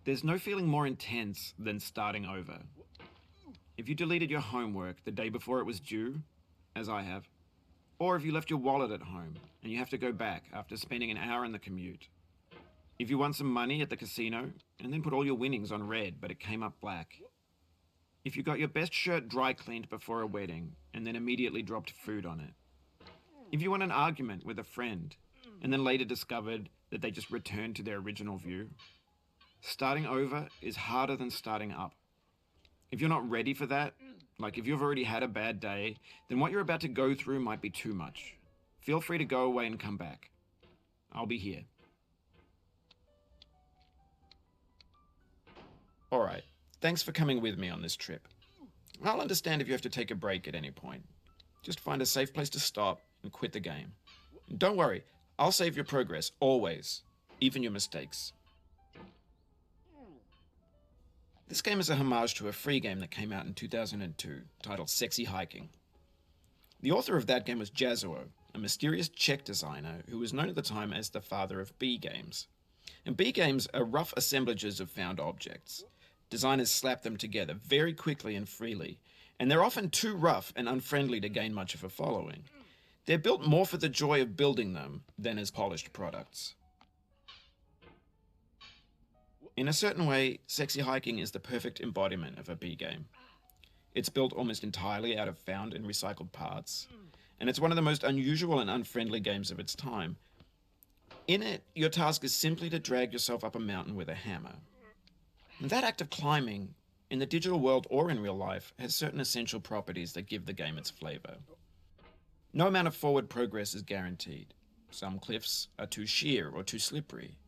There's no feeling more intense than starting over. If you deleted your homework the day before it was due, as I have, or if you left your wallet at home and you have to go back after spending an hour in the commute. If you won some money at the casino and then put all your winnings on red but it came up black. If you got your best shirt dry cleaned before a wedding and then immediately dropped food on it. If you won an argument with a friend and then later discovered that they just returned to their original view. Starting over is harder than starting up. If you're not ready for that, like if you've already had a bad day, then what you're about to go through might be too much. Feel free to go away and come back. I'll be here. Alright, thanks for coming with me on this trip. I'll understand if you have to take a break at any point. Just find a safe place to stop and quit the game. And don't worry, I'll save your progress, always, even your mistakes. This game is a homage to a free game that came out in 2002, titled Sexy Hiking. The author of that game was Jazuo, a mysterious Czech designer who was known at the time as the father of B games. And B games are rough assemblages of found objects. Designers slap them together very quickly and freely, and they're often too rough and unfriendly to gain much of a following. They're built more for the joy of building them than as polished products. In a certain way, Sexy Hiking is the perfect embodiment of a B game. It's built almost entirely out of found and recycled parts, and it's one of the most unusual and unfriendly games of its time. In it, your task is simply to drag yourself up a mountain with a hammer. And that act of climbing, in the digital world or in real life, has certain essential properties that give the game its flavor. No amount of forward progress is guaranteed. Some cliffs are too sheer or too slippery.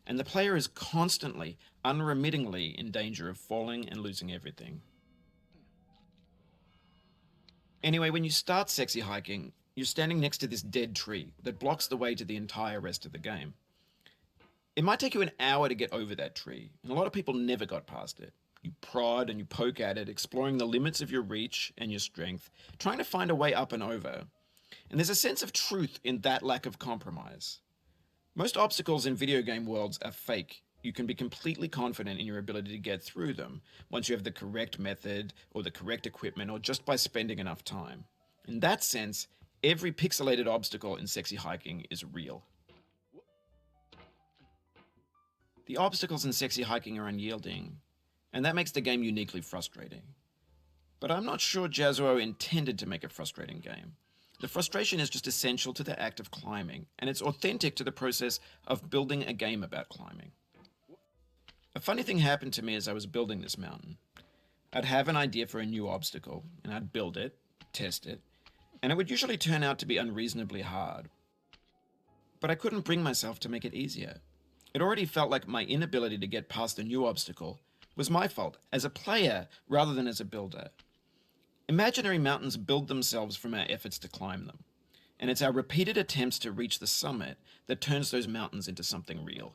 And the player is constantly, unremittingly in danger of falling and losing everything. Anyway, when you start Sexy Hiking, you're standing next to this dead tree that blocks the way to the entire rest of the game. It might take you an hour to get over that tree, and a lot of people never got past it. You prod and you poke at it, exploring the limits of your reach and your strength, trying to find a way up and over. And there's a sense of truth in that lack of compromise. Most obstacles in video game worlds are fake. You can be completely confident in your ability to get through them once you have the correct method or the correct equipment or just by spending enough time. In that sense, every pixelated obstacle in Sexy Hiking is real. The obstacles in Sexy Hiking are unyielding, and that makes the game uniquely frustrating. But I'm not sure Jazuo intended to make a frustrating game. The frustration is just essential to the act of climbing, and it's authentic to the process of building a game about climbing. A funny thing happened to me as I was building this mountain. I'd have an idea for a new obstacle, and I'd build it, test it, and it would usually turn out to be unreasonably hard. But I couldn't bring myself to make it easier. It already felt like my inability to get past the new obstacle was my fault as a player rather than as a builder. Imaginary mountains build themselves from our efforts to climb them, and it's our repeated attempts to reach the summit that turns those mountains into something real.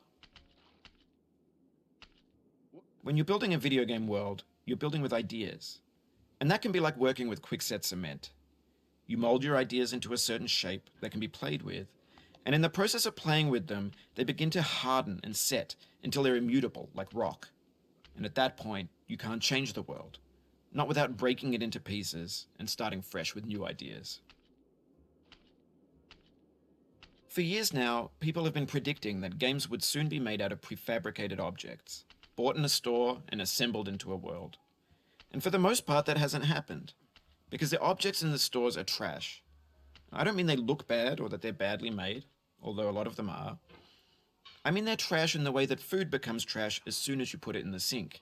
When you're building a video game world, you're building with ideas, and that can be like working with quickset cement. You mold your ideas into a certain shape that can be played with, and in the process of playing with them, they begin to harden and set until they're immutable, like rock. And at that point, you can't change the world. Not without breaking it into pieces and starting fresh with new ideas. For years now, people have been predicting that games would soon be made out of prefabricated objects, bought in a store and assembled into a world. And for the most part, that hasn't happened, because the objects in the stores are trash. I don't mean they look bad or that they're badly made, although a lot of them are. I mean they're trash in the way that food becomes trash as soon as you put it in the sink.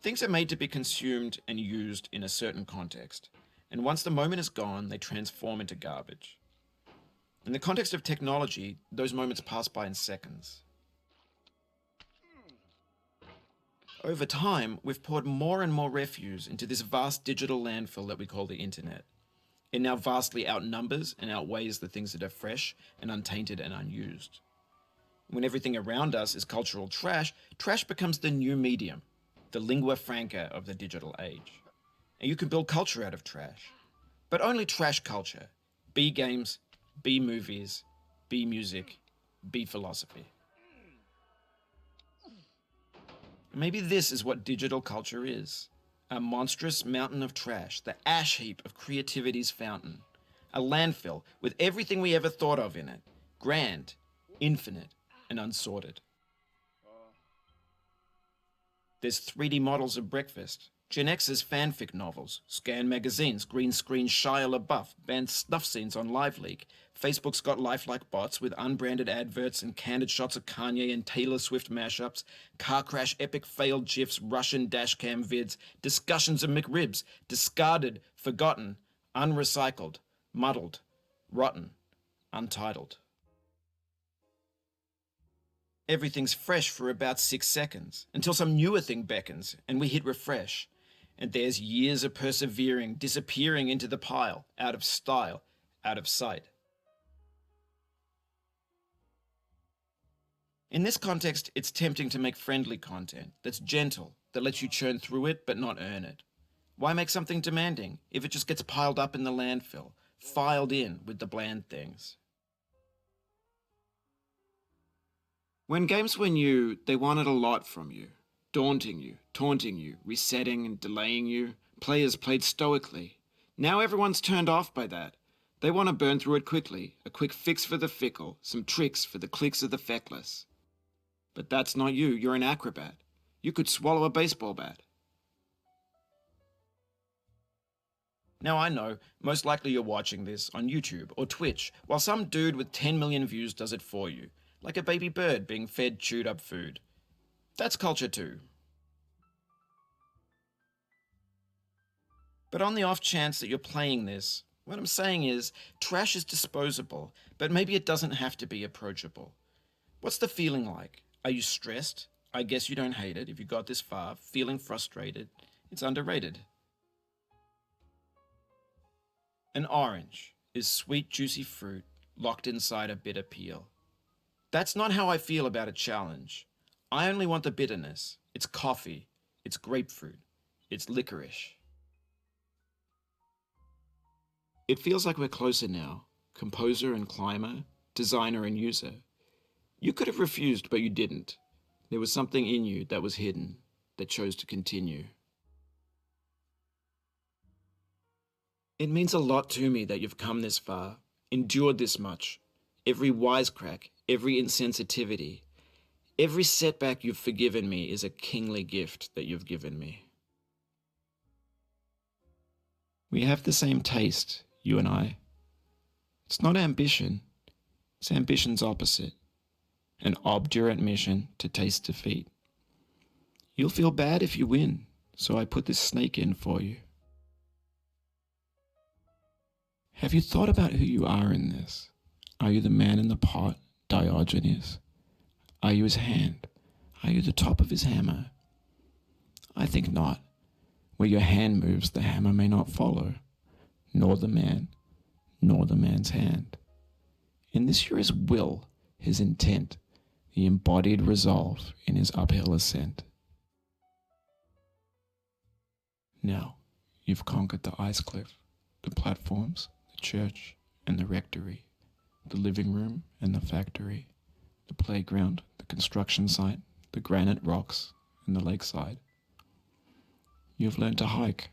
Things are made to be consumed and used in a certain context, and once the moment is gone, they transform into garbage. In the context of technology, those moments pass by in seconds. Over time, we've poured more and more refuse into this vast digital landfill that we call the internet. It now vastly outnumbers and outweighs the things that are fresh and untainted and unused. When everything around us is cultural trash, trash becomes the new medium, the lingua franca of the digital age. And you can build culture out of trash. But only trash culture. B games, B movies, B music, B philosophy. Maybe this is what digital culture is. A monstrous mountain of trash, the ash heap of creativity's fountain. A landfill with everything we ever thought of in it. Grand, infinite, and unsorted. There's 3D models of breakfast, Gen X's fanfic novels, scan magazines, green screen Shia LaBeouf, banned snuff scenes on LiveLeak. Facebook's got lifelike bots with unbranded adverts and candid shots of Kanye and Taylor Swift mashups, car crash epic failed GIFs, Russian dashcam vids, discussions of McRibs, discarded, forgotten, unrecycled, muddled, rotten, untitled. Everything's fresh for about 6 seconds, until some newer thing beckons, and we hit refresh. And there's years of persevering, disappearing into the pile, out of style, out of sight. In this context, it's tempting to make friendly content that's gentle, that lets you churn through it but not earn it. Why make something demanding if it just gets piled up in the landfill, filed in with the bland things? When games were new, they wanted a lot from you. Daunting you, taunting you, resetting and delaying you. Players played stoically. Now everyone's turned off by that. They want to burn through it quickly, a quick fix for the fickle, some tricks for the clicks of the feckless. But that's not you, you're an acrobat. You could swallow a baseball bat. Now I know, most likely you're watching this on YouTube or Twitch, while some dude with 10 million views does it for you. Like a baby bird being fed chewed up food. That's culture too. But on the off chance that you're playing this, what I'm saying is, trash is disposable, but maybe it doesn't have to be approachable. What's the feeling like? Are you stressed? I guess you don't hate it if you got this far. Feeling frustrated? It's underrated. An orange is sweet, juicy fruit locked inside a bitter peel. That's not how I feel about a challenge. I only want the bitterness. It's coffee. It's grapefruit. It's licorice. It feels like we're closer now. Composer and climber, designer and user. You could have refused, but you didn't. There was something in you that was hidden, that chose to continue. It means a lot to me that you've come this far, endured this much. Every wisecrack, every insensitivity, every setback you've forgiven me is a kingly gift that you've given me. We have the same taste, you and I. It's not ambition, it's ambition's opposite. An obdurate mission to taste defeat. You'll feel bad if you win, so I put this snake in for you. Have you thought about who you are in this? Are you the man in the pot, Diogenes? Are you his hand? Are you the top of his hammer? I think not. Where your hand moves, the hammer may not follow, nor the man, nor the man's hand. In this you're his will, his intent, the embodied resolve in his uphill ascent. Now, you've conquered the ice cliff, the platforms, the church, and the rectory, the living room and the factory, the playground, the construction site, the granite rocks, and the lakeside. You've learned to hike.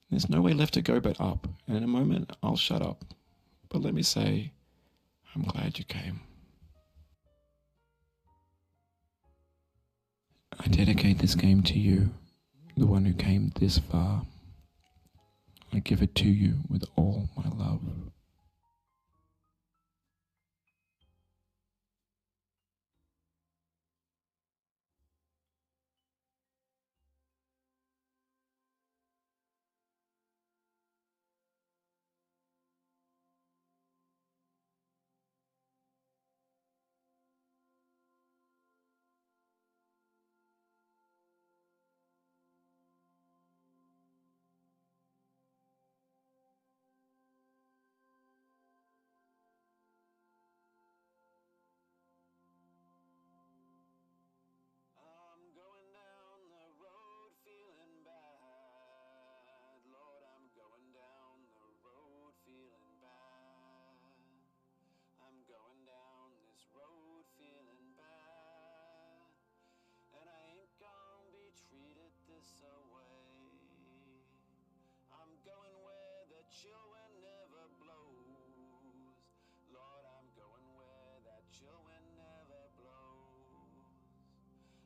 There's no way left to go but up, and in a moment I'll shut up. But let me say, I'm glad you came. I dedicate this game to you, the one who came this far. I give it to you with all my love. chill wind never blows. Lord, I'm going where that chill wind never blows.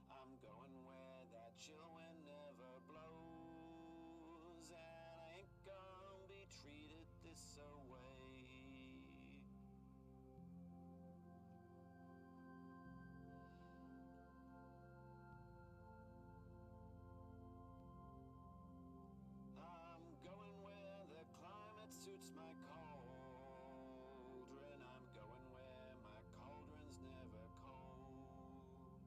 I'm going where that chill wind never blows. And I ain't gonna be treated this away. I'm going where the climate suits my cauldron. I'm going where my cauldron's never cold.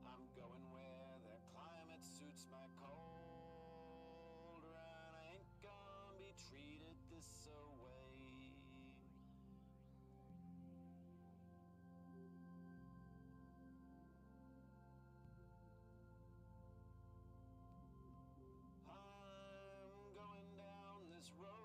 I'm going where the climate suits my cauldron. I ain't gonna be treated this away. I'm going down this road